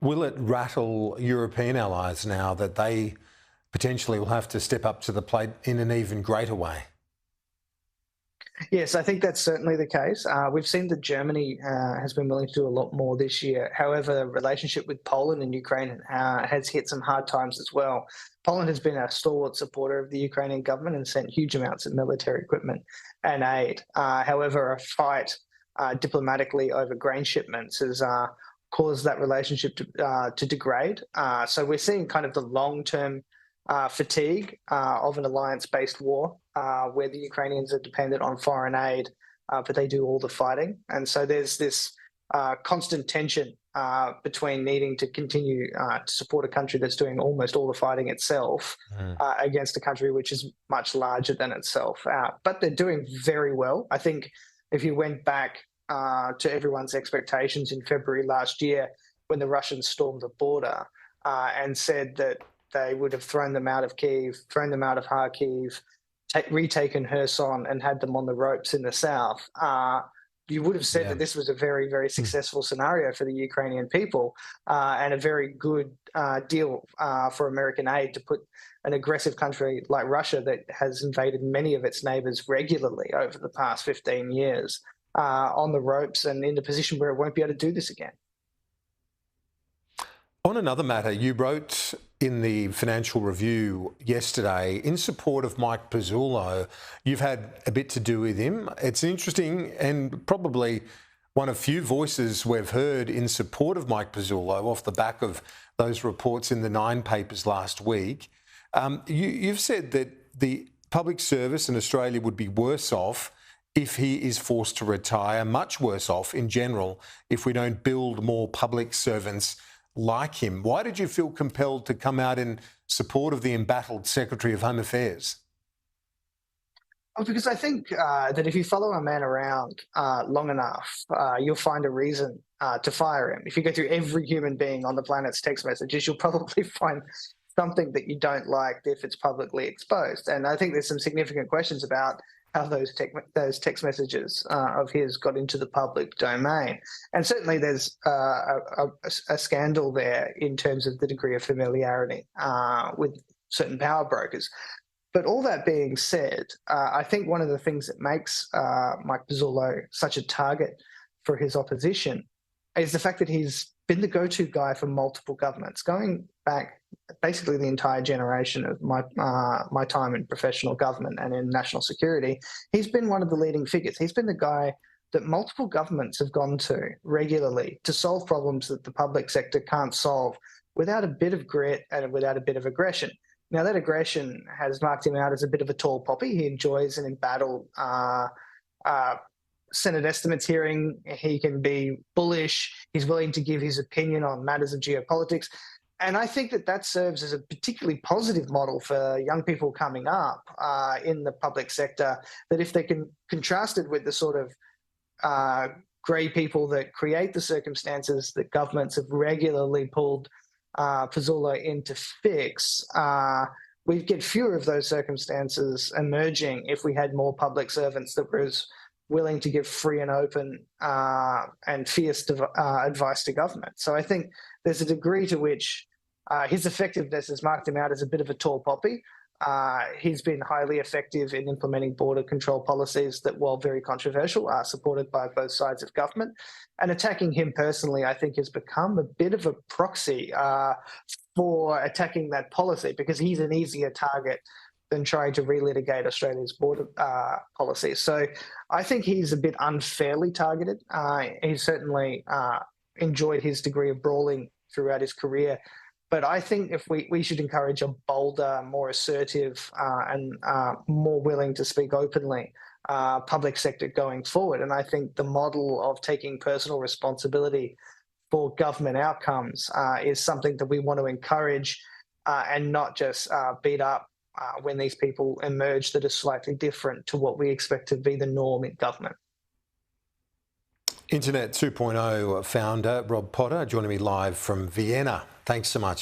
Will it rattle European allies now that they potentially will have to step up to the plate in an even greater way? Yes, I think that's certainly the case. We've seen that Germany has been willing to do a lot more this year. However, the relationship with Poland and Ukraine has hit some hard times as well. Poland has been a stalwart supporter of the Ukrainian government and sent huge amounts of military equipment and aid. However, a fight diplomatically over grain shipments has caused that relationship to degrade. So we're seeing kind of the long-term fatigue of an alliance-based war where the Ukrainians are dependent on foreign aid, but they do all the fighting. And so there's this constant tension between needing to continue to support a country that's doing almost all the fighting itself against a country which is much larger than itself. But they're doing very well. I think if you went back to everyone's expectations in February last year when the Russians stormed the border and said that they would have thrown them out of Kyiv, thrown them out of Kharkiv, retaken Kherson and had them on the ropes in the south. You would have said that this was a very, very successful scenario for the Ukrainian people and a very good deal for American aid to put an aggressive country like Russia that has invaded many of its neighbors regularly over the past 15 years on the ropes and in a position where it won't be able to do this again. On another matter, you wrote in the Financial Review yesterday in support of Mike Pezzullo. You've had a bit to do with him. It's interesting and probably one of few voices we've heard in support of Mike Pezzullo off the back of those reports in the Nine papers last week. You've said that the public service in Australia would be worse off if he is forced to retire, much worse off in general if we don't build more public servants like him. Why did you feel compelled to come out in support of the embattled Secretary of Home Affairs? Well, because I think that if you follow a man around long enough, you'll find a reason to fire him. If you go through every human being on the planet's text messages, you'll probably find something that you don't like if it's publicly exposed. And I think there's some significant questions about how those text messages of his got into the public domain. And certainly there's a scandal there in terms of the degree of familiarity with certain power brokers. But all that being said, I think one of the things that makes Mike Pezzullo such a target for his opposition is the fact that he's been the go-to guy for multiple governments, going back basically the entire generation of my time in professional government and in national security. He's been one of the leading figures. He's been the guy that multiple governments have gone to regularly to solve problems that the public sector can't solve without a bit of grit and without a bit of aggression. Now, that aggression has marked him out as a bit of a tall poppy. He enjoys an embattled Senate estimates hearing. He can be bullish. He's willing to give his opinion on matters of geopolitics. And I think that that serves as a particularly positive model for young people coming up in the public sector, that if they can contrast it with the sort of grey people that create the circumstances that governments have regularly pulled Pezzullo in to fix, we'd get fewer of those circumstances emerging if we had more public servants that were willing to give free and open and fierce advice to government. So I think there's a degree to which his effectiveness has marked him out as a bit of a tall poppy. He's been highly effective in implementing border control policies that, while very controversial, are supported by both sides of government. And attacking him personally, I think, has become a bit of a proxy for attacking that policy, because he's an easier target than trying to relitigate Australia's border policy. So I think he's a bit unfairly targeted. He's certainly enjoyed his degree of brawling throughout his career. But I think if we should encourage a bolder, more assertive and more willing to speak openly public sector going forward. And I think the model of taking personal responsibility for government outcomes is something that we want to encourage and not just beat up when these people emerge that are slightly different to what we expect to be the norm in government. Internet 2.0 founder Rob Potter joining me live from Vienna. Thanks so much.